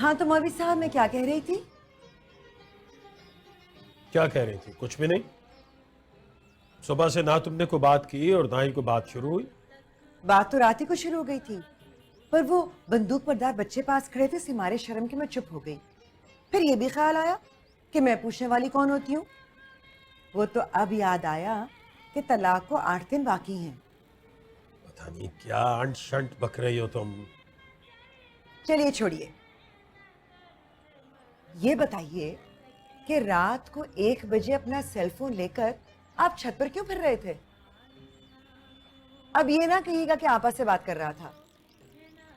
हाँ तो मौलवी साहब मैं क्या कह रही थी? क्या कह रही थी? कुछ भी नहीं। सुबह से ना तुमने कोई बात की और ना ही कोई बात शुरू हुई। बात तो रात ही को शुरू हो गई थी, पर वो बंदूक परदार बच्चे पास खड़े थे, सिमारे शर्म के मैं चुप हो गई। फिर ये भी ख्याल आया कि मैं पूछने वाली कौन होती हूँ। वो तो अब याद आया कि तलाक को 8 दिन बाकी हैं। पता नहीं क्या अंट शंट बक रही हो तुम। चलिए छोड़िए, ये बताइए कि रात को 1 बजे अपना सेलफोन लेकर आप छत पर क्यों फिर रहे थे? अब ये ना कहिएगा कि आपा से बात कर रहा था।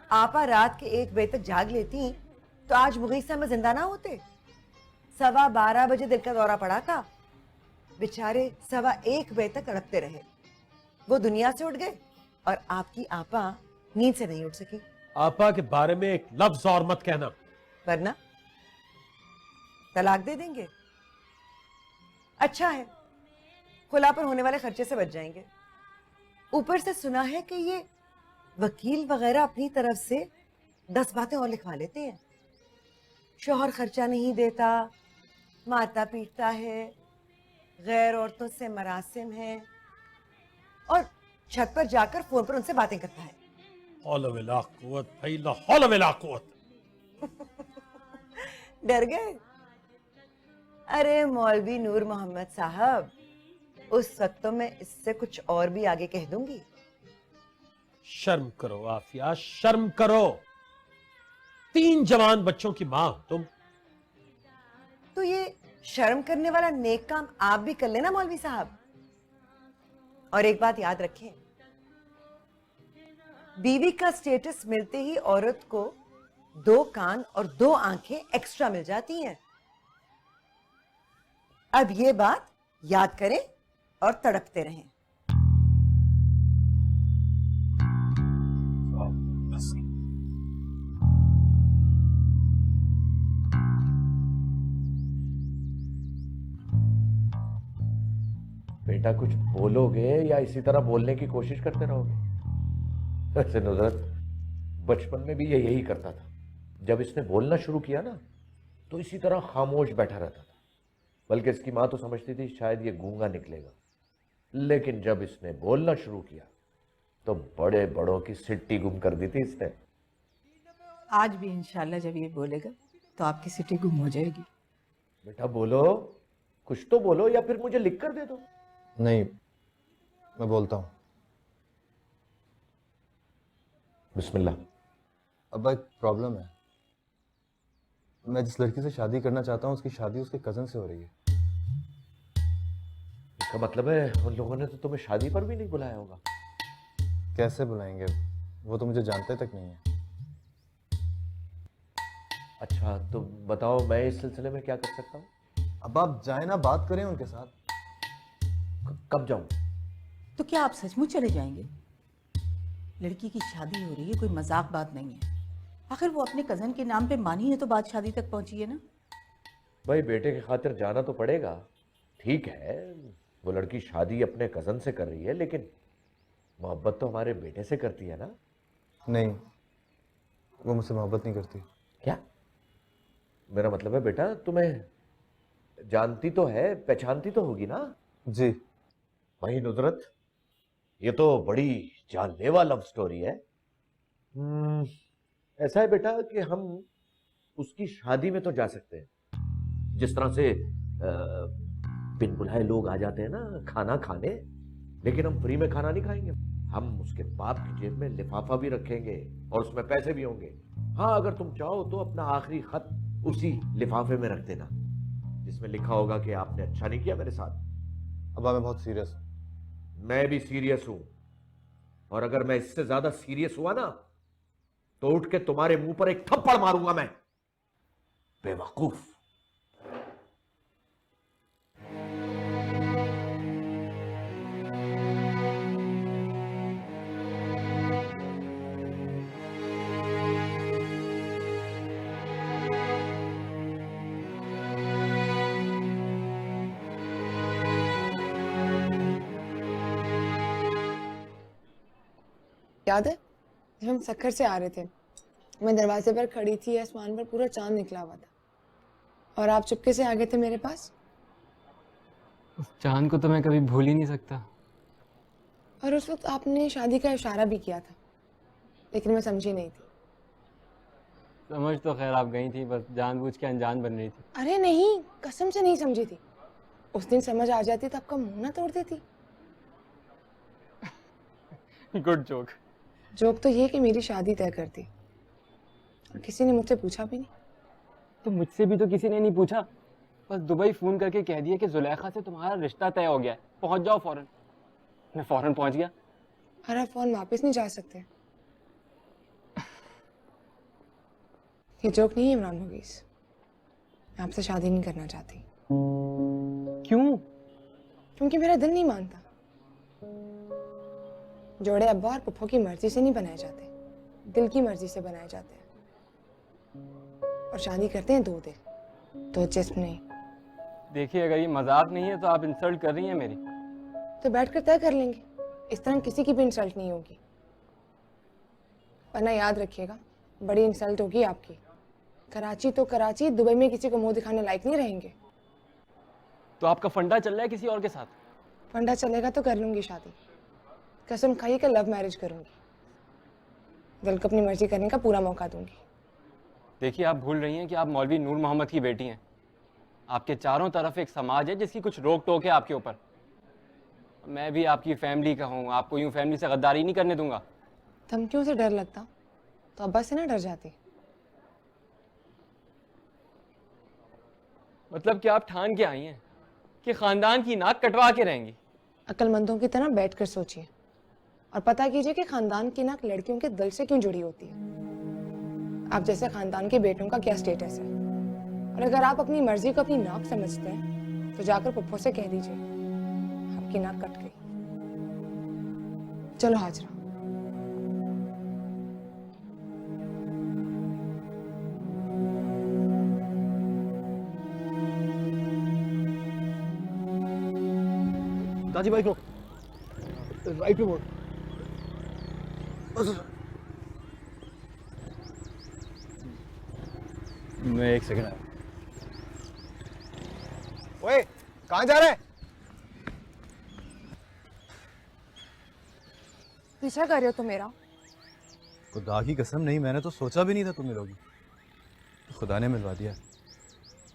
आपा रात के 1 बजे तक जाग लेती तो आज मुगीसा में जिंदा ना होते। 12:15 बजे दिल का दौरा पड़ा था, बेचारे 1:15 बजे तक तड़पते रहे। वो दुनिया से उठ गए और आपकी आपा नींद से नहीं उठ सकी। आपा के बारे में एक लफ्ज और मत कहना, वरना तलाक दे देंगे। अच्छा है, खुला पर होने वाले खर्चे से बच जाएंगे। ऊपर से सुना है कि ये वकील वगैरह अपनी तरफ से 10 बातें और लिखवा लेते हैं। शौहर खर्चा नहीं देता, माता पीटता है, गैर औरतों से मरासिम है, और छत पर जाकर फोन पर उनसे बातें करता है। हौल वला कुव्वत भाई, ला हौल वला कुव्वत। डर गए? अरे मौलवी नूर मोहम्मद साहब, उस वक्त तो मैं इससे कुछ और भी आगे कह दूंगी। शर्म करो आफिया, शर्म करो। 3 जवान बच्चों की मां हो तुम। तो ये शर्म करने वाला नेक काम आप भी कर लेना मौलवी साहब। और एक बात याद रखें, बीवी का स्टेटस मिलते ही औरत को 2 कान और 2 आंखें एक्स्ट्रा मिल जाती हैं। अब ये बात याद करें और तड़पते रहें। बेटा कुछ बोलोगे या इसी तरह बोलने की कोशिश करते रहोगे? वैसे नुसरत बचपन में भी ये यही करता था। जब इसने बोलना शुरू किया ना तो इसी तरह खामोश बैठा रहता था, बल्कि इसकी माँ तो समझती थी शायद ये गूंगा निकलेगा। लेकिन जब इसने बोलना शुरू किया तो बड़े बड़ों की सिट्टी गुम कर दी थी इसने। आज भी इंशाल्लाह जब ये बोलेगा तो आपकी सिटी गुम हो जाएगी। बेटा बोलो, कुछ तो बोलो या फिर मुझे लिख कर दे दो। नहीं, मैं बोलता हूँ। बिस्मिल्लाह। अब एक प्रॉब्लम है। मैं जिस लड़की से शादी करना चाहता हूँ उसकी शादी उसके कजन से हो रही है। इसका मतलब है उन लोगों ने तो तुम्हें शादी पर भी नहीं बुलाया होगा। कैसे बुलाएंगे, वो तो मुझे जानते तक नहीं है। अच्छा तो बताओ मैं इस सिलसिले में क्या कर सकता हूँ? अब आप जाए ना, बात करें उनके साथ। कब जाऊं? तो क्या आप सचमुच चले जाएंगे? लड़की की शादी हो रही है, कोई मजाक बात नहीं है। आखिर वो अपने कजन के नाम पे मानी है तो बात शादी तक पहुंची है ना। भाई बेटे की खातिर जाना तो पड़ेगा। ठीक है, वो लड़की शादी अपने कजन से कर रही है, लेकिन मोहब्बत तो हमारे बेटे से करती है ना। नहीं, वो मुझसे मोहब्बत नहीं करती। क्या? मेरा मतलब है बेटा तुम्हें जानती तो है, पहचानती तो होगी ना? जी। वही नुसरत, ये तो बड़ी जानलेवा लव स्टोरी है। ऐसा है बेटा कि हम उसकी शादी में तो जा सकते हैं, जिस तरह से बिन बुलाए लोग आ जाते हैं ना खाना खाने, लेकिन हम फ्री में खाना नहीं खाएंगे। हम उसके बाप की जेब में लिफाफा भी रखेंगे और उसमें पैसे भी होंगे। हाँ, अगर तुम चाहो तो अपना आखिरी खत उसी लिफाफे में रख देना, जिसमें लिखा होगा कि आपने अच्छा नहीं किया मेरे साथ। अब मैं बहुत सीरियस हूँ। मैं भी सीरियस हूं, और अगर मैं इससे ज्यादा सीरियस हुआ ना तो उठ के तुम्हारे मुंह पर एक थप्पड़ मारूंगा मैं, बेवकूफ। याद है जब हम सक्खर से आ रहे थे मैं दरवाजे पर खड़ी थी, आसमान पर पूरा चांद निकला हुआ था और आप चुपके से आ गए थे मेरे पास। उस चांद को तो मैं कभी भूल ही नहीं सकता। और उस वक्त आपने शादी का इशारा भी किया था, लेकिन मैं समझी नहीं थी। समझ तो खैर आप गई थी, बस जानबूझ के अनजान बन रही थी। अरे नहीं, कसम से नहीं समझी थी। उस दिन समझ आ जाती तो आपका मुंह ना तोड़ देती। Good joke. जोक तो ये कि मेरी शादी तय कर दी और किसी ने मुझसे पूछा भी नहीं। तो मुझसे भी तो किसी ने नहीं पूछा, बस दुबई फ़ोन करके कह दिया कि जुलेखा से तुम्हारा रिश्ता तय हो गया है, पहुंच जाओ फ़ौरन। मैं फ़ौरन पहुंच गया। और आप फोन वापस नहीं जा सकते। ये जोक नहीं है इमरान मुगीस, मैं आपसे शादी नहीं करना चाहती। क्यों? क्योंकि मेरा दिल नहीं मानता। जोड़े अब्बा और पुप्पो की मर्जी से नहीं बनाए जाते, दिल की मर्जी से बनाए जाते हैं। और शादी करते हैं दो दिल, दो जिस्म नहीं। देखिए, अगर ये मजाक नहीं है तो आप इंसल्ट कर रही हैं मेरी। तो बैठकर तय कर लेंगे, इस तरह किसी की भी इंसल्ट नहीं होगी। वरना याद रखिएगा, बड़ी इंसल्ट होगी आपकी। कराची तो कराची, दुबई में किसी को मुंह दिखाने लायक नहीं रहेंगे। तो आपका फंडा चल रहा है किसी और के साथ? फंडा चलेगा तो कर लूंगी शादी, कसम खाइए कि लव मैरिज करूंगी। दिल को अपनी मर्जी करने का पूरा मौका दूंगी। देखिए, आप भूल रही हैं कि आप मौलवी नूर मोहम्मद की बेटी हैं। आपके चारों तरफ एक समाज है जिसकी कुछ रोक टोक है आपके ऊपर। मैं भी आपकी फैमिली का हूँ, आपको यूँ फैमिली से गद्दारी नहीं करने दूंगा। धमकियों से डर लगता तो अब्बा से ना डर जाती। मतलब कि आप ठान के आई हैं कि खानदान की नाक कटवा के रहेंगी? अक्लमंदों की तरह बैठकर सोचिए और पता कीजिए कि खानदान की नाक लड़कियों के दिल से क्यों जुड़ी होती है। आप जैसे खानदान के बेटों का क्या स्टेटस है। और अगर आप अपनी मर्जी को अपनी नाक समझते हैं तो जाकर पप्पो से कह दीजिए आपकी नाक कट गई। चलो हाजरा। दादी बाइक रो, राइट पे मोड़। मैं एक सेकंड आया। ओए, कहाँ जा रहे हैं? पीछा कर रहे हो तुम मेरा? खुदा की कसम नहीं, मैंने तो सोचा भी नहीं था तुम मिलोगी। तो खुदा ने मिलवा दिया।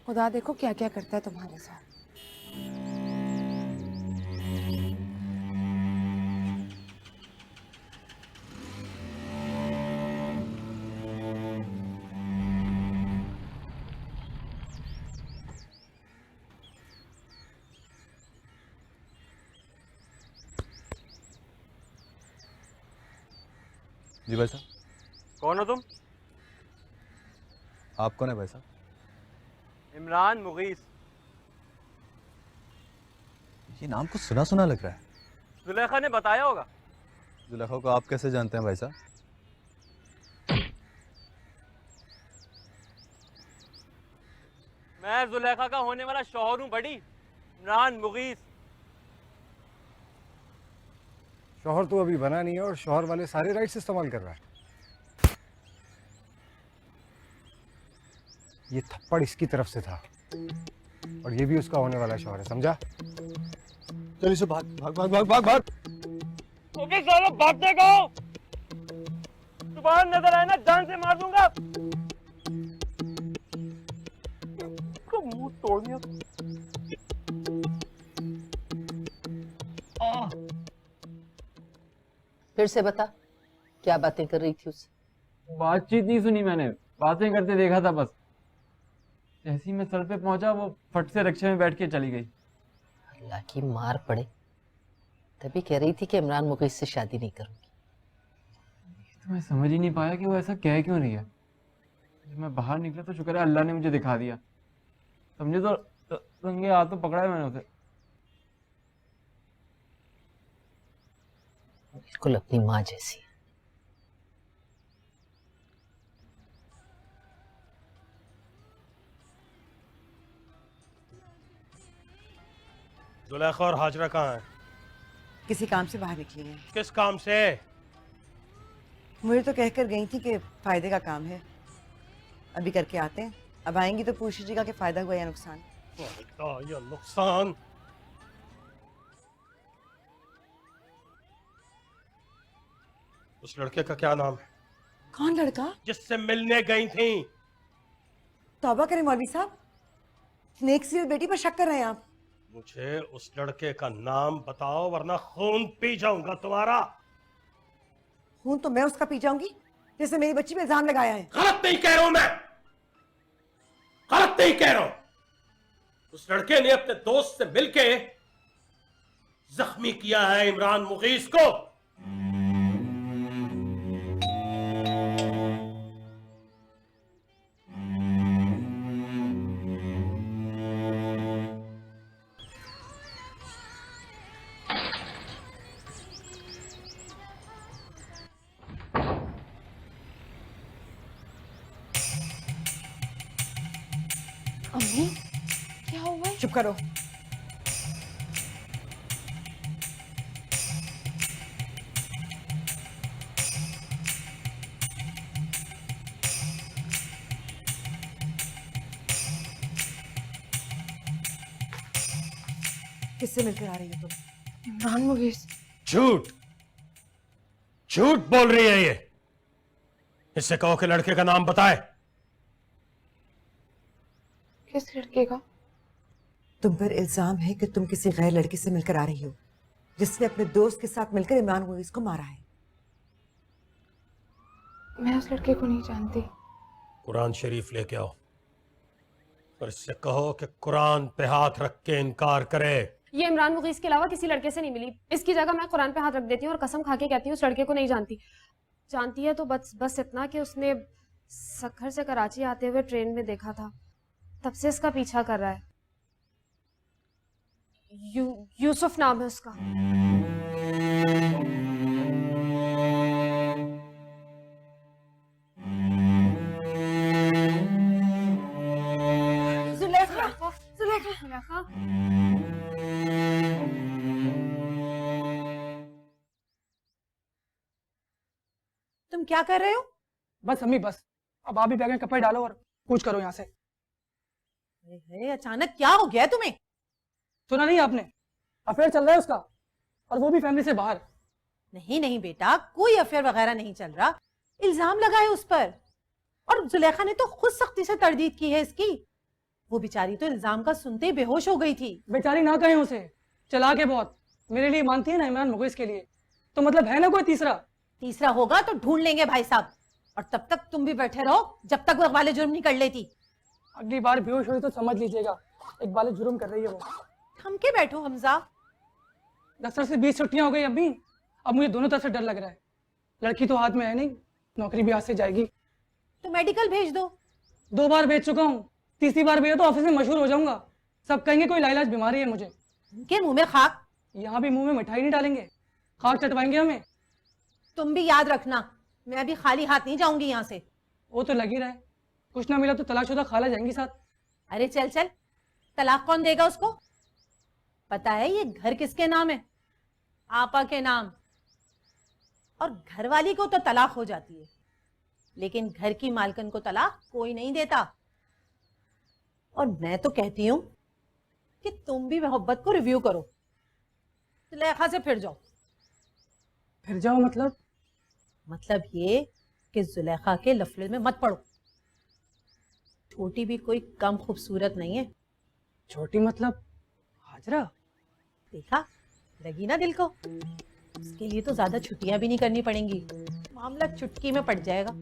खुदा देखो क्या क्या करता है तुम्हारे साथ। जी भाई साहब। कौन हो तुम? आप कौन है भाई साहब? इमरान मुगीस। ये नाम कुछ सुना सुना लग रहा है। जुलेखा ने बताया होगा। जुलेखा को आप कैसे जानते हैं भाई साहब? मैं जुलेखा का होने वाला शौहर हूँ बड़ी, इमरान मुगीस। शौहर तो अभी बना नहीं है और शौहर वाले सारे राइट्स इस्तेमाल कर रहा है। ये थप्पड़ इसकी तरफ से था और ये भी उसका होने वाला शौहर है, समझा? चल इसे भाग भाग भाग भाग भाग भाग। ओके सालो, भागते कहो। दोबारा नजर आए ना जान से मार दूंगा। मुंह तोड़ दिया। फिर से बता, क्या बातें कर रही थी उससे? बातचीत नहीं सुनी मैंने, बातें करते देखा था बस। जैसे ही मैं सर पे पहुंचा वो फट से रिक्शे में बैठ के चली गई। अल्लाह की मार पड़े, तभी कह रही थी कि इमरान मुगीस से शादी नहीं करूंगी। तो मैं समझ ही नहीं पाया कि वो ऐसा कह क्यों रही है। जब मैं बाहर निकला तो शुक्र है अल्लाह ने मुझे दिखा दिया। समझे तो रंगे हाथों पकड़ा है मैंने उसे। बिल्कुल अपनी माँ जैसी है। जुलेखा और हाजरा कहाँ है? किसी काम से बाहर निकली हैं। किस काम से? मुझे तो कहकर गई थी कि फायदे का काम है, अभी करके आते हैं। अब आएंगी तो पूछिएगा कि फायदा हुआ या नुकसान। फायदा या नुकसान? उस लड़के का क्या नाम है कौन लड़का? जिससे मिलने गई थी? तौबा करें मौलवी साहब, स्नेक सील बेटी पर शक कर रहे हैं आप। मुझे उस लड़के का नाम बताओ वरना खून पी जाऊंगा तुम्हारा। खून तो मैं उसका पी जाऊंगी जिसने मेरी बच्ची पे इल्जाम लगाया है। गलत नहीं कह रहा हूं मैं, गलत नहीं कह रहा हूं। उस लड़के ने अपने दोस्त से मिलके जख्मी किया है इमरान मुगीस को। अम्मी क्या हुआ है? चुप करो। किससे मिलकर आ रही हो तुम? इमरान मुगीस। झूठ, झूठ बोल रही है ये। इससे कहो कि लड़के का नाम बताए। किस लड़के का? तुम पर इल्जाम है कि तुम किसी गैर लड़की से मिलकर आ रही हो जिसने अपने दोस्त के साथ मिलकर इमरान मुगीस को मारा है। मैं उस लड़के को नहीं जानती। कुरान शरीफ लेके आओ और इससे कहो कि कुरान पे हाथ रख के इनकार करे। ये इमरान मुगीस के अलावा किसी लड़के से नहीं मिली। इसकी जगह मैं कुरान पे हाथ रख देती हूँ और कसम खा के कहती हूँ उस लड़के को नहीं जानती। जानती है तो बस इतना कि उसने सक्खर से कराची आते हुए ट्रेन में देखा था, तब से इसका पीछा कर रहा है। यूसुफ नाम है उसका। जुलेखा, जुलेखा। तुम क्या कर रहे हो? बस अम्मी बस, अब आप भी बैग में कपड़े डालो और कूच करो यहाँ से। अचानक क्या हो गया तुम्हें? सुना नहीं आपने? अफेयर चल रहा है उसका, और वो भी फैमिली से बाहर। नहीं नहीं बेटा, कोई अफेयर वगैरह नहीं चल रहा। इल्जाम लगाए उस पर, और जुलेखा ने तो खुद सख्ती से तरदीद की है इसकी। वो बेचारी तो इल्जाम का सुनते ही बेहोश हो गई थी। बेचारी ना कहें उसे, चला के बहुत मेरे लिए मानती है ना इमरान मुगीस के लिए, तो मतलब है ना कोई तीसरा? तीसरा होगा तो ढूंढ लेंगे भाई साहब, और तब तक तुम भी बैठे रहो जब तक वो इकबाल जुर्म नहीं कर लेती। अगली बार बेहोश हुई तो समझ लीजिएगा इकबाल जुर्म कर रही है वो। थम के बैठो हमजा। दफ्तर से 20 छुट्टियां हो गई अम्मी, अब मुझे दोनों तरफ से डर लग रहा है। लड़की तो हाथ में है नहीं, नौकरी भी हाथ से जाएगी। तो मेडिकल भेज दो। 2 बार भेज चुका हूँ, तीसरी बार भेजा तो ऑफिस में मशहूर हो जाऊंगा। सब कहेंगे कोई लाइलाज बीमारी है मुझे। उनके मुंह में खाक। यहाँ भी मुंह में मिठाई नहीं डालेंगे, खाक चटवाएंगे हमें। तुम भी याद रखना, मैं अभी खाली हाथ नहीं जाऊंगी यहाँ से। वो तो लग ही रहा है, कुछ ना मिला तो तलाकशुदा खाला जाएंगी साथ। अरे चल चल, तलाक कौन देगा उसको? पता है ये घर किसके नाम है? आपा के नाम। और घरवाली को तो तलाक हो जाती है, लेकिन घर की मालकन को तलाक कोई नहीं देता। और मैं तो कहती हूं कि तुम भी मोहब्बत को रिव्यू करो, जुलेखा से फिर जाओ। फिर जाओ मतलब? मतलब ये कि जुलेखा के लफड़े में मत पड़ो। छोटी भी कोई कम खूबसूरत नहीं है। छोटी मतलब हाजरा? देखा, लगी ना दिल को। उसके लिए तो ज्यादा छुट्टियां भी नहीं करनी पड़ेंगी, मामला चुटकी में पड़ जाएगा।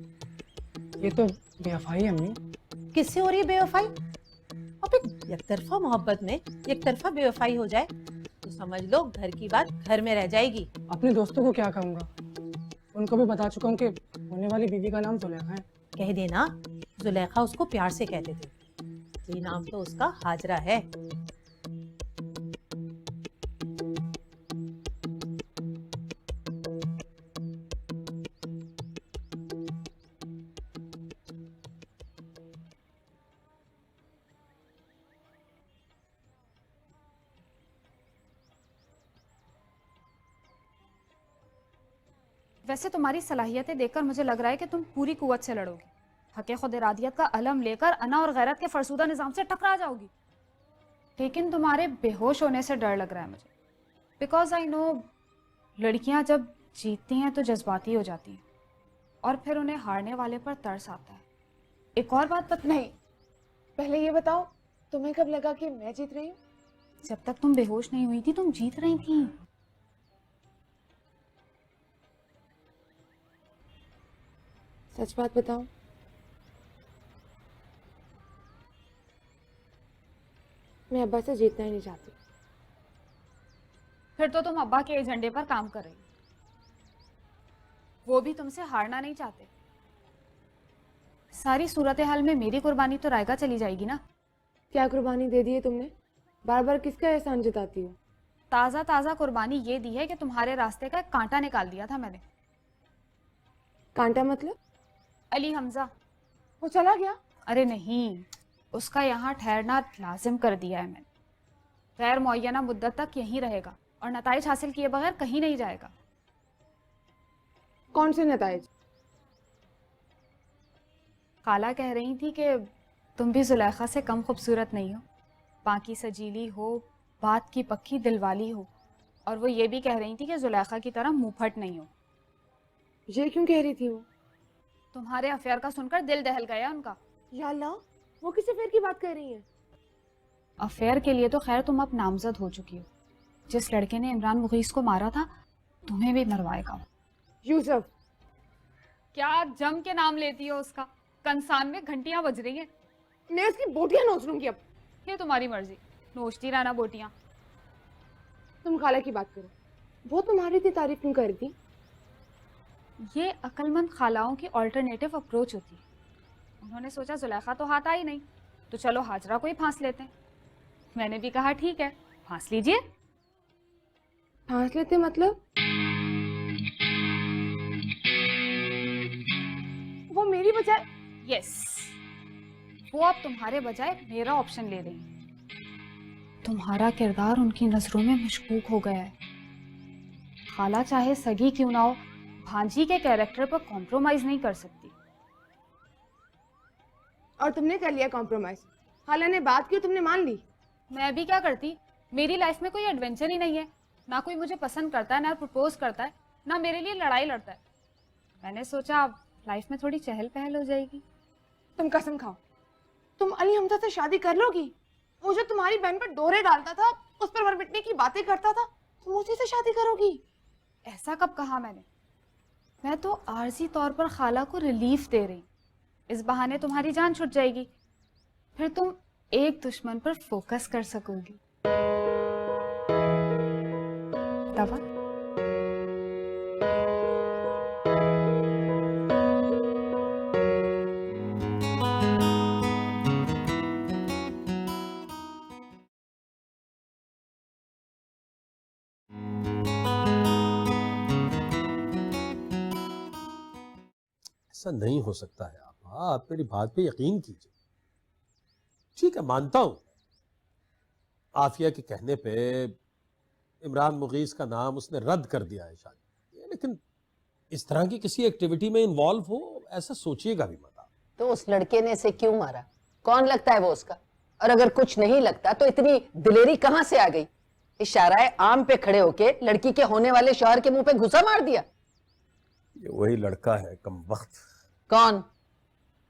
ये तो बेवफाई है अम्मी। किससे हो रही है बेवफाई? अब एक तरफा मोहब्बत में एक तरफा बेवफाई हो जाए तो समझ लो घर की बात घर में रह जाएगी। अपने दोस्तों को क्या कहूँगा, उनको भी बता चुका हूँ कि होने वाली बीवी का नाम जुलेखा है। कह देना जुलेखा उसको प्यार से कहते थे, ये नाम तो उसका हाजरा है। वैसे तुम्हारी सलाहियतें देखकर मुझे लग रहा है कि तुम पूरी कुव्वत से लड़ोगी, हक़ खुद इरादियत का अलम लेकर अना और गैरत के फरसूदा निज़ाम से टकरा जाओगी। लेकिन तुम्हारे बेहोश होने से डर लग रहा है मुझे, बिकॉज आई नो लड़कियां जब जीतती हैं तो जज्बाती हो जाती हैं और फिर उन्हें हारने वाले पर तरस आता है। एक और बात नहीं, पहले ये बताओ तुम्हें कब लगा कि मैं जीत रही हूँ? जब तक तुम बेहोश नहीं हुई थी तुम जीत रही थी। सच बात बताओ, मैं अब्बा से जीतना ही नहीं चाहती। फिर तो तुम अब्बा के एजेंडे पर काम कर रही हो, वो भी तुमसे हारना नहीं चाहते। सारी सूरत हाल में मेरी कुर्बानी तो रायगा चली जाएगी ना। क्या कुर्बानी दे दी है तुमने? बार बार किसका एहसान जताती हो? ताज़ा ताज़ा कुर्बानी ये दी है कि तुम्हारे रास्ते का एक कांटा निकाल दिया था मैंने। कांटा मतलब? अली हमजा। वो चला गया? अरे नहीं, उसका यहाँ ठहरना लाजिम कर दिया है मैंने। गैर मुअय्यना मुद्दत तक यहीं रहेगा और नताइज हासिल किए बगैर कहीं नहीं जाएगा। कौन से नताइज? खाला कह रही थी कि तुम भी जुलेखा से कम खूबसूरत नहीं हो, बाकी सजीली हो, बात की पक्की दिलवाली हो, और वो ये भी कह रही थी कि जुलेखा की तरह मुंहफट नहीं हो। ये क्यों कह रही थी वो? तुम्हारे अफेयर का सुनकर दिल दहल गया उनका। या अल्लाह, वो किस अफेयर की बात कर रही है? अफेयर के लिए तो खैर तुम अब नामजद हो चुकी हो। जिस लड़के ने इमरान मुगीस को मारा था तुम्हें भी मरवाएगा। यूसुफ। क्या जम के नाम लेती हो उसका? कंसान में घंटियां बज रही हैं। मैं उसकी बोटियां नोच लूंगी अब। ये तुम्हारी मर्जी, नोचती रहना बोटियां। तुम खाला की बात करो, वो तुम्हारी इतनी तारीफ क्यों कर दी? ये अक्लमंद खालाओं की ऑल्टरनेटिव अप्रोच होती है। उन्होंने सोचा जुलेखा तो हाथ आई नहीं, तो चलो हाजरा को ही फांस लेते हैं। मैंने भी कहा ठीक है, फांस लीजिए। फांस लेते मतलब? वो मेरी बजाय? यस, वो अब तुम्हारे बजाय मेरा ऑप्शन ले रही है। तुम्हारा किरदार उनकी नजरों में मशकूक हो गया है। खाला चाहे सगी क्यों ना हो, भांजी के कैरेक्टर पर कॉम्प्रोमाइज नहीं कर सकती। और तुमने कर लिया कॉम्प्रोमाइज। खाला ने बात की, तुमने मान ली। मैं भी क्या करती? मेरी लाइफ में कोई एडवेंचर ही नहीं है। ना कोई मुझे पसंद करता है, ना प्रपोज करता है, ना मेरे लिए लड़ाई लड़ता है। मैंने सोचा अब लाइफ में थोड़ी चहल पहल हो जाएगी। तुम कसम खाओ, तुम अली हमजा से शादी कर लोगी? वो जो तुम्हारी बहन पर डोरे डालता था, उस पर मर मिटने की बातें करता था, तुम उसी से शादी करोगी? ऐसा कब कहा मैंने? मैं तो आर्जी तौर पर खाला को रिलीफ दे रही। इस बहाने तुम्हारी जान छुट जाएगी, फिर तुम एक दुश्मन पर फोकस कर सकोगी। दवा? ऐसा नहीं हो सकता है। आप मेरी बात पे यकीन कीजिए। ठीक है, मानता हूं आफिया के कहने पे इमरान मुगीस का नाम उसने रद्द कर दिया है शादी, लेकिन इस तरह की किसी एक्टिविटी में इन्वॉल्व हो ऐसा सोचिएगा भी मत। तो उस लड़के ने इसे क्यों मारा? कौन लगता है वो उसका? और अगर कुछ नहीं लगता तो इतनी दिलेरी कहां से आ गई? इशारा आम पे खड़े होके लड़की के होने वाले शौहर के मुंह पे घुसा मार दिया। ये वही लड़का है कमबख्त। कौन?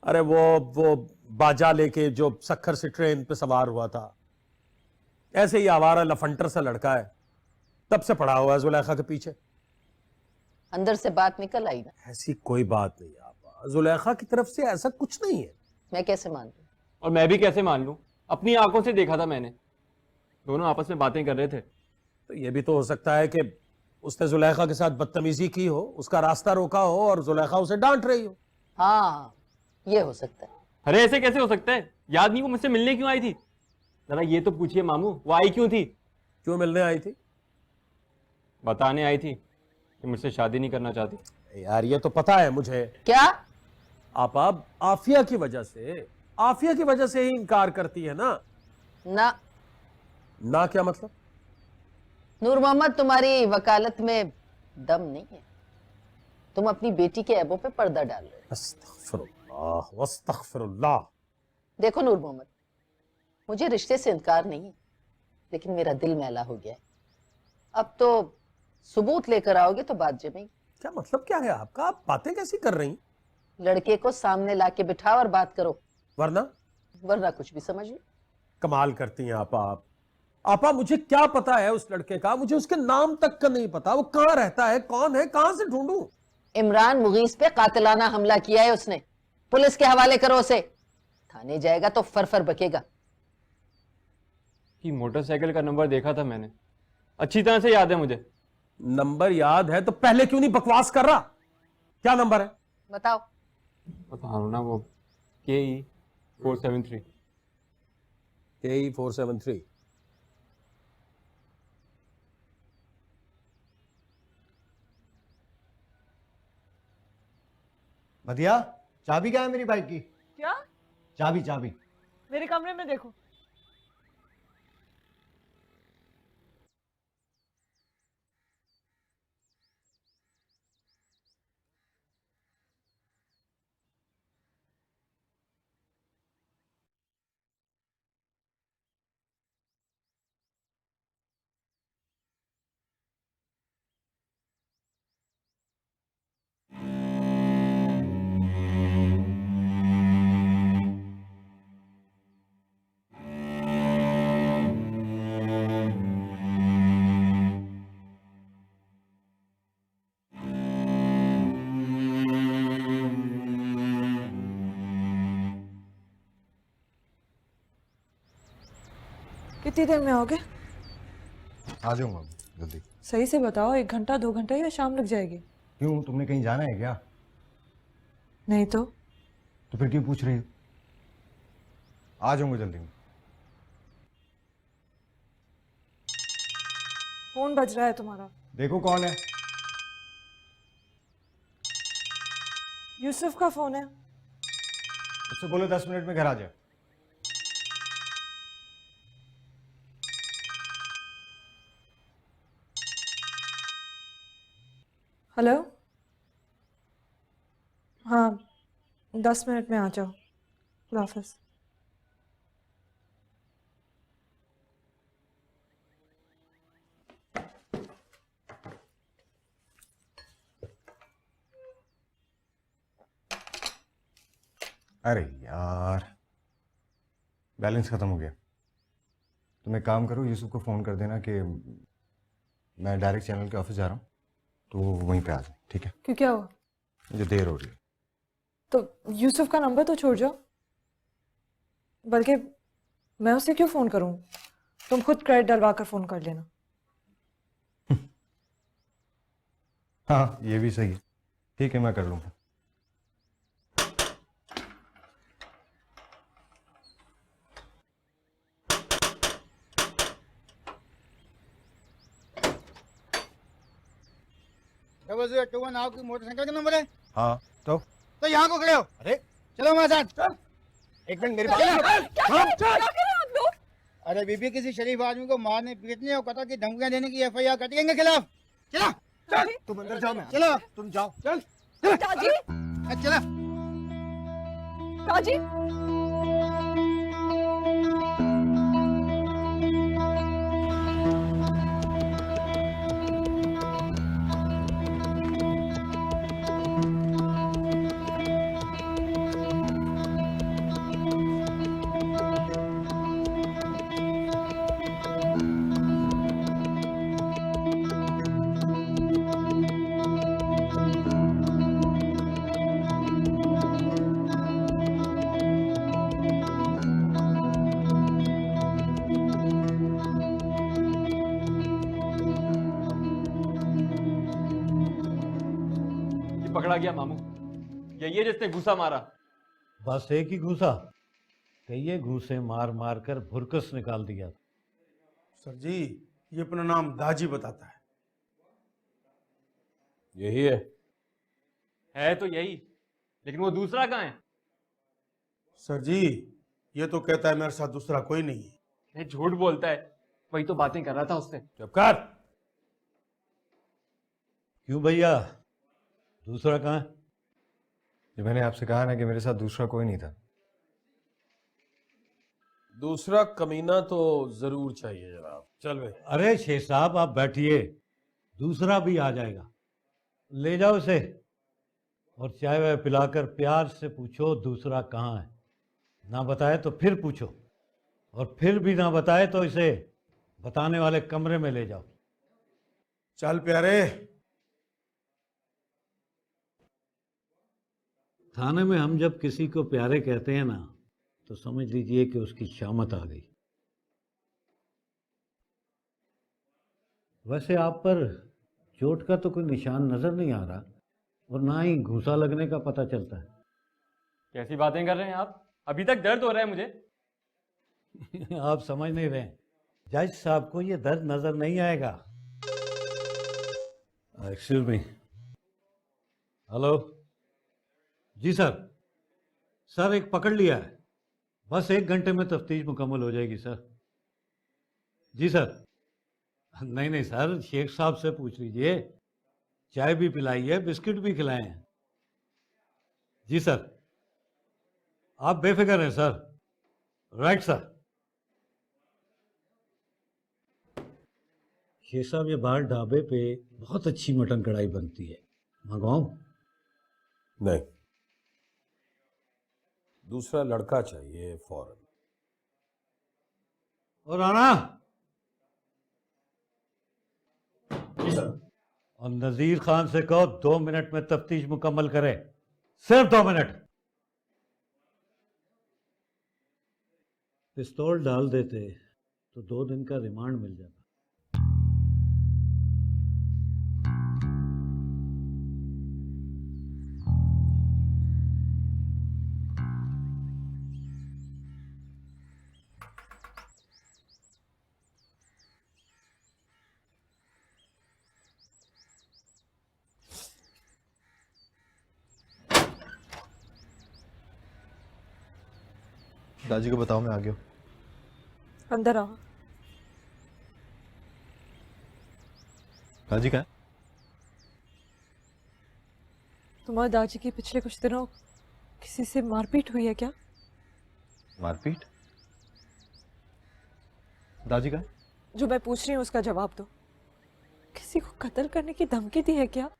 अरे वो बाजा लेके जो सक्खर से ट्रेन पे सवार हुआ था, ऐसे ही आवारा लफंटर सा लड़का है, तब से पड़ा हुआ है जुलेखा के पीछे। अंदर से बात निकल आई ना? ऐसी कोई बात नहीं आप, जुलेखा की तरफ से ऐसा कुछ नहीं है। मैं कैसे मान लूं? और मैं भी कैसे मान लूं? अपनी आंखों से देखा था मैंने, दोनों आपस में बातें कर रहे थे। तो ये भी तो हो सकता है कि उसने जुलेखा के साथ बदतमीजी की हो, उसका रास्ता रोका हो और जुलेखा उसे डांट रही हो। हाँ, ये हो सकता है। अरे ऐसे कैसे हो सकता है? याद नहीं वो मुझसे मिलने क्यों आई थी? जरा ये तो पूछिए मामू, वो आई क्यों थी? क्यों मिलने आई थी? बताने आई थी कि मुझसे शादी नहीं करना चाहती। यार ये तो पता है मुझे। क्या? आप आफिया की वजह से ही इनकार करती है ना? ना क्या मतलब? नूर मोहम्मद तुम्हारी वकालत में दम नहीं है। तुम अपनी बेटी के ऐबों पे पर्दा डाल रहे हो। अस्तगफिरुल्लाह वस्तगफिरुल्लाह। देखो नूर मोहम्मद, मुझे रिश्ते से इनकार नहीं है, लेकिन मेरा दिल मैला हो गया है। अब तो सबूत लेकर आओगे तो बात जमेगी। क्या मतलब क्या है आपका? आप बातें कैसी कर रही? लड़के को सामने लाके बिठाओ और बात करो, वरना कुछ भी समझ लो। कमाल करती हैं आपा मुझे क्या पता है उस लड़के का? मुझे उसके नाम तक का नहीं पता। वो कहाँ रहता है, कौन है, कहां से ढूंढूं? इमरान मुगीस पे कातिलाना हमला किया है उसने। पुलिस के हवाले करो उसे। थाने जाएगा तो फर बकेगा। कि मोटरसाइकिल का नंबर देखा था मैंने, अच्छी तरह से याद है मुझे। नंबर याद है तो पहले क्यों नहीं बकवास कर रहा? क्या नंबर है? बताओ। बता रहा हूं ना, वो KE 473। KE 473। मदिया, चाबी क्या है मेरी बाइक की? क्या? चाबी मेरे कमरे में देखो। कितनी देर में आओगे? आ जाऊंगा जल्दी। सही से बताओ, 1 घंटा 2 घंटा या शाम लग जाएगी? क्यों, तुमने कहीं जाना है क्या? नहीं तो फिर क्यों पूछ रही हो? आ जाऊंगा जल्दी में। फोन बज रहा है तुम्हारा। देखो कौन है। यूसुफ का फोन है। उससे बोलो 10 मिनट में घर आ जाए। हेलो, हाँ 10 मिनट में आ जाओ। खुदा हाफिज़। अरे यार, बैलेंस खत्म हो गया। तुम एक काम करो, यूसुफ को फ़ोन कर देना कि मैं डायरेक्ट चैनल के ऑफिस जा रहा हूँ, तो वो वहीं पे आ जाए, ठीक है? क्यों, क्या हुआ? मुझे देर हो रही है। तो यूसुफ का नंबर तो छोड़ जाओ। बल्कि मैं उसे क्यों फ़ोन करूँ? तुम खुद क्रेडिट डलवा कर फ़ोन कर लेना। हाँ, ये भी सही है। ठीक है, मैं कर लूँगा। आपकी मोटरसाइकिल का नंबर है? हाँ, तो यहाँ को खड़े हो। अरे चलो हमारे साथ। चल। एक मिनट मेरे पास। अरे बीबी, किसी शरीफ आदमी को मारने पीटने और कत्ल की धमकियां देने की FIR कटी के खिलाफ। चलो चल। तुम अंदर जाओ, मैं चलो तुम जाओ। चल। चलो ताजी, पकड़ा गया मामू, यही है जिसने घूसा मारा। बस एक ही घूसा, कई घूसे मार मार कर भुरकस निकाल दिया। सर जी, ये अपना नाम दाजी बताता है। यही है तो यही, लेकिन वो दूसरा कहाँ है? सर जी, ये तो कहता है मेरे साथ दूसरा कोई नहीं है। ये झूठ बोलता है, वही तो बातें कर रहा था उससे। चुप कर। क्यों भैया, दूसरा कहाँ है? जो मैंने आपसे कहा ना कि मेरे साथ दूसरा कोई नहीं था। दूसरा कमीना तो जरूर चाहिए जनाब। चल भाई। अरे शेख साहब आप बैठिए, दूसरा भी आ जाएगा। ले जाओ इसे और चाय वाय पिलाकर प्यार से पूछो दूसरा कहाँ है। ना बताए तो फिर पूछो, और फिर भी ना बताए तो इसे बताने वाले कमरे में ले जाओ। चल प्यारे। थाने में हम जब किसी को प्यारे कहते हैं ना, तो समझ लीजिए कि उसकी शामत आ गई। वैसे आप पर चोट का तो कोई निशान नजर नहीं आ रहा, और ना ही घूसा लगने का पता चलता है। कैसी बातें कर रहे हैं आप? अभी तक दर्द हो रहा है मुझे। आप समझ नहीं रहे, जज साहब को ये दर्द नजर नहीं आएगा। Excuse me. हेलो जी सर। सर एक पकड़ लिया है, बस 1 घंटे में तफ्तीश मुकम्मल हो जाएगी सर। जी सर। नहीं नहीं सर, शेख साहब से पूछ लीजिए, चाय भी पिलाई है, बिस्किट भी खिलाए हैं। जी सर, आप बेफिक्र हैं सर। Right sir. शेख साहब ये बाहर ढाबे पे बहुत अच्छी मटन कढ़ाई बनती है, मंगवाऊं? नहीं, दूसरा लड़का चाहिए फौरन। और आना। जी सर। और नजीर खान से कहो 2 मिनट में तफ्तीश मुकम्मल करे, सिर्फ 2 मिनट। पिस्तौल डाल देते तो 2 दिन का रिमांड मिल जाता। दादी को बताओ मैं आ गया हूँ। अंदर आओ। दादी कहाँ है? तुम्हारे दादी की पिछले कुछ दिनों किसी से मारपीट हुई है क्या? मारपीट? दादी कहाँ है? जो मैं पूछ रही हूँ उसका जवाब दो। किसी को कत्ल करने की धमकी दी है क्या?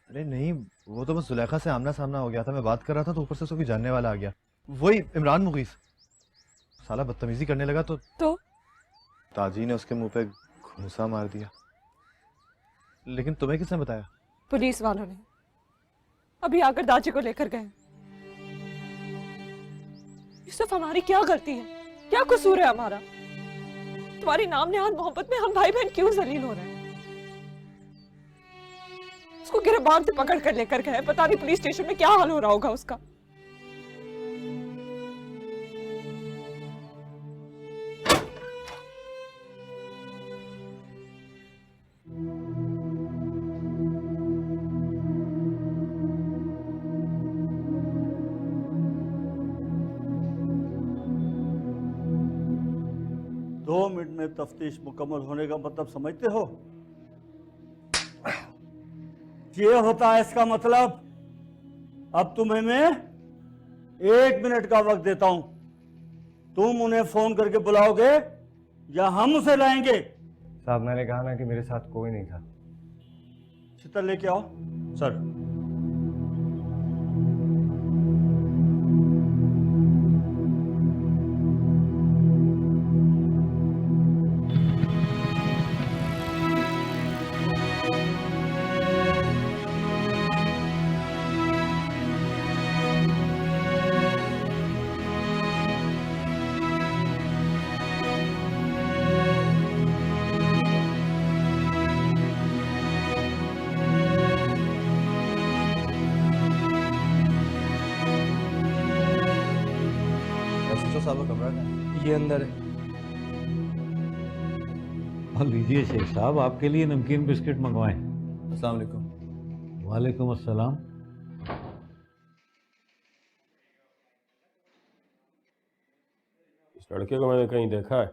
अरे नहीं, वो तो बस जुलेखा से आमना सामना हो गया था। मैं बात कर रहा था तो ऊपर से कोई जानने वाला आ गया, वही इमरान मुगीस। साला बदतमीजी करने लगा तो ताजी ने उसके मुंह पे घूंसा मार दिया। लेकिन तुम्हें किसने बताया? पुलिस वालों ने अभी आकर दाजी को लेकर गए। यूसुफ, हमारी क्या गलती है? क्या कसूर है हमारा? तुम्हारी नाम नेहाद मोहब्बत में हम भाई बहन क्यों जलील हो रहे हैं? उसको गिरबान से पकड़ कर लेकर गए, पता नहीं पुलिस स्टेशन में क्या हाल हो रहा होगा उसका। में तफ्तीश मुकम्मल होने का मतलब समझते हो? ये होता है इसका मतलब। अब तुम्हें मैं 1 मिनट का वक्त देता हूं, तुम उन्हें फोन करके बुलाओगे या हम उसे लाएंगे? साहब मैंने कहा ना कि मेरे साथ कोई नहीं था। चित्र लेके आओ सर। ये अंदर है। और लीजिए शेख साहब, आपके लिए नमकीन बिस्किट मंगवाएं। अस्सलाम वालेकुम। वालेकुम अस्सलाम। इस लड़के को मैंने कहीं देखा है।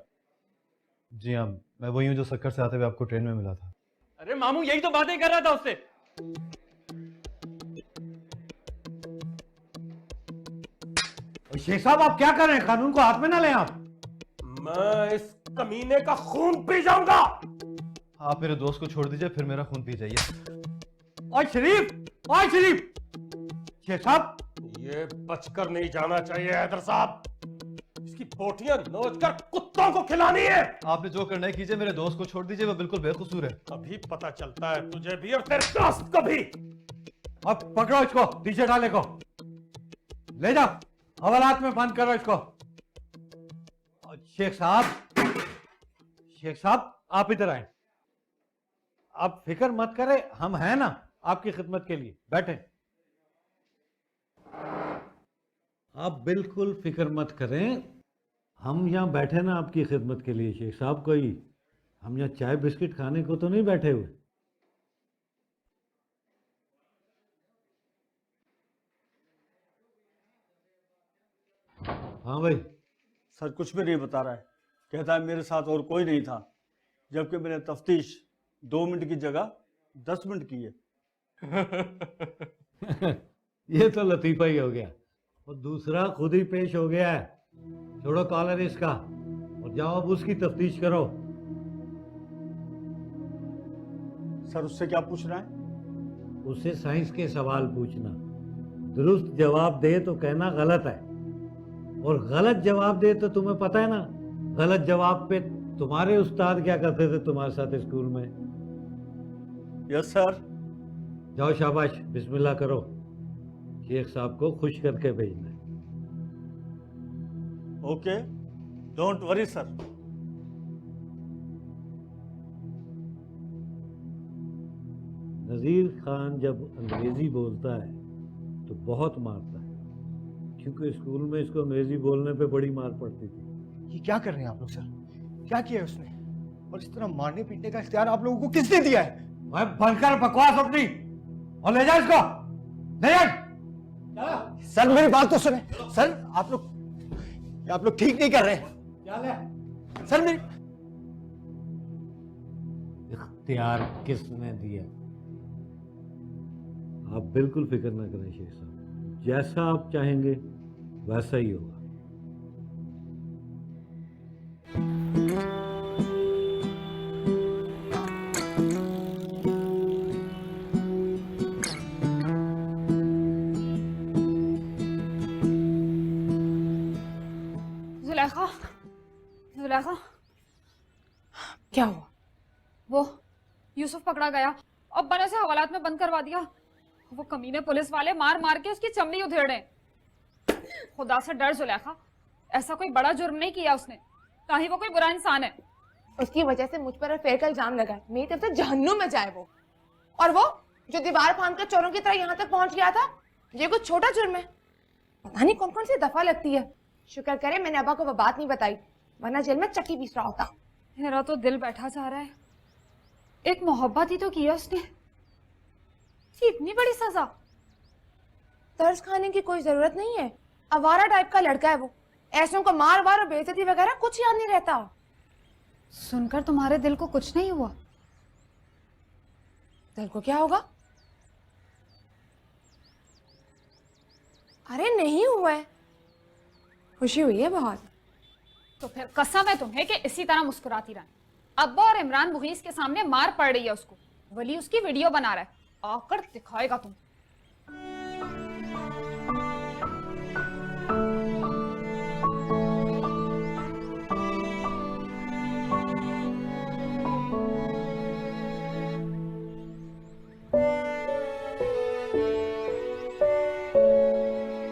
जी हाँ, मैं वही हूँ जो सक्कर से आते हुए आपको ट्रेन में मिला था। अरे मामू, यही तो बातें कर रहा था उससे। शेख साहब आप क्या कर रहे हैं? कानून को हाथ में ना लें आप। मैं इस कमीने का खून पी जाऊंगा। आप मेरे दोस्त को छोड़ दीजिए, फिर मेरा खून पी जाइए। ओए शरीफ, ओए शरीफ, शेख साहब ये बचकर नहीं जाना चाहिए हैदर साहब। इसकी बोटियां नोचकर कुत्तों को खिलानी है। आपने जो करना है कीजिए, मेरे दोस्त को छोड़ दीजिए, वो बिल्कुल बेकसूर है। अभी पता चलता है तुझे भी और तेरे दोस्त को भी। अब पकड़ो इसको, पीछे डाले को ले जाओ, हवालात में बंद करो इसको। और शेख साहब आप इधर आए। आप फिक्र मत करें, हम हैं ना आपकी खिदमत के लिए, बैठे। आप बिल्कुल फिक्र मत करें, हम यहाँ बैठे ना आपकी खिदमत के लिए शेख साहब। कोई हम यहाँ चाय बिस्किट खाने को तो नहीं बैठे हुए। हाँ भाई। सर कुछ भी नहीं बता रहा है, कहता है मेरे साथ और कोई नहीं था, जबकि मैंने तफ्तीश 2 मिनट की जगह 10 मिनट की है। ये तो लतीफा ही हो गया, और दूसरा खुद ही पेश हो गया है। छोड़ो कॉलर इसका और जाओ अब उसकी तफ्तीश करो। सर उससे क्या पूछ रहा है? उससे साइंस के सवाल पूछना, दुरुस्त जवाब दे तो कहना गलत है, और गलत जवाब दे तो तुम्हें पता है ना गलत जवाब पे तुम्हारे उस्ताद क्या करते थे तुम्हारे साथ स्कूल में। Yes sir. जाओ शाबाश, बिस्मिल्लाह करो, शेख साहब को खुश करके भेजना है। Okay, don't worry sir. Nazir Khan जब अंग्रेजी बोलता है तो बहुत मारता है, क्योंकि स्कूल में इसको अंग्रेजी बोलने पे बड़ी मार पड़ती थी। ये क्या कर रहे हैं आप लोग सर? क्या किया है उसने? और इस तरह मारने पीटने का इख्तियार आप लोगों को किसने दिया है? मैं बनकर बकवास अपनी, और ले जा इसको, ले जा। सर मेरी बात तो सुने। सर आप लोग ठीक नहीं कर रहे हैं। क्या ले? सर मेरी इख्तियार किसने दिया? आप बिल्कुल फिक्र ना करें शेख साहब, जैसा आप चाहेंगे वैसा ही होगा। जुलेखा, क्या हुआ? वो यूसुफ पकड़ा गया और बने से हवालात में बंद करवा दिया। वो कमीने पुलिस वाले मार मार के उसकी चमड़ी उधेड़े। खुदा से डर जुलेखा, ऐसा कोई बड़ा जुर्म नहीं किया उसने, ताही वो कोई बुरा इंसान है। उसकी वजह से मुझ पर फेर का इल्जाम लगा है, मेरी तरफ से जहन्नुम में जाए वो। और वो जो दीवार फांद कर चोरों की तरह यहाँ तक पहुंच गया था, ये कुछ छोटा जुर्म है? पता नहीं कौन कौन सी दफा लगती है। शुक्र करे मैंने अब्बा को वो बात नहीं बताई, वरना जेल में चक्की पीस रहा होता। मेरा तो दिल बैठा जा रहा है। एक मोहब्बत ही तो किया उसने, इतनी बड़ी सजा। तरस खाने की कोई जरूरत नहीं है, आवारा टाइप का लड़का है वो। ऐसों को मार वार और बेइज्जती वगैरह कुछ याद नहीं रहता। सुनकर तुम्हारे दिल को कुछ नहीं हुआ? दिल को क्या होगा? अरे नहीं हुआ है, खुशी हुई है बहुत। तो फिर कसम है तुम्हें कि इसी तरह मुस्कुराती रहना। अब्बा और इमरान मुगीस के सामने मार पड़ रही है उसको, वली उसकी वीडियो बना रहा है, आकर दिखाएगा तुम।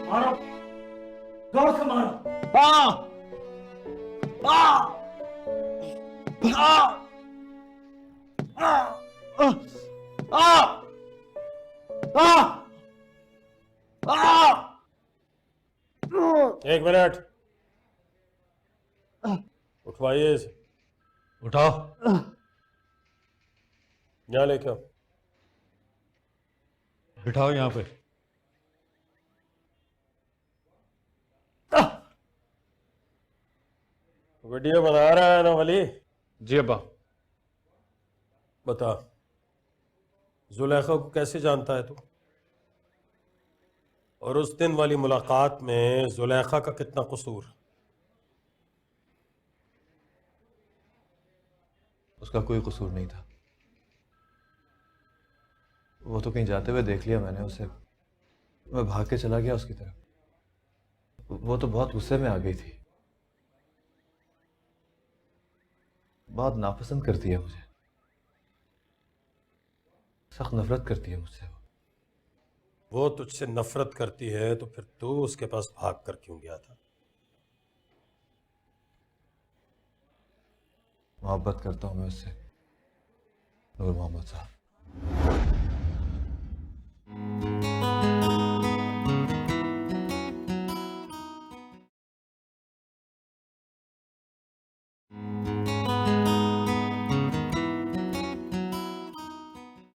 मारो, जोर से मारो। एक मिनट, उठवाइए इसे। उठाओ, यहाँ लेके आओ। बिठाओ यहाँ पे। वीडियो बना रहा है ना वली? जी अब्बा। बता, जुलेखा को कैसे जानता है तू? और उस दिन वाली मुलाकात में जुलेखा का कितना कसूर? उसका कोई कसूर नहीं था। वो तो कहीं जाते हुए देख लिया मैंने उसे, मैं भाग के चला गया उसकी तरफ। वो तो बहुत गुस्से में आ गई थी, बहुत नापसंद करती है मुझे, सख्त नफरत करती है मुझसे। वो तुझसे नफरत करती है तो फिर तू उसके पास भाग कर क्यों गया था? मोहब्बत करता हूं मैं उससे, नूर मोहम्मद साहब।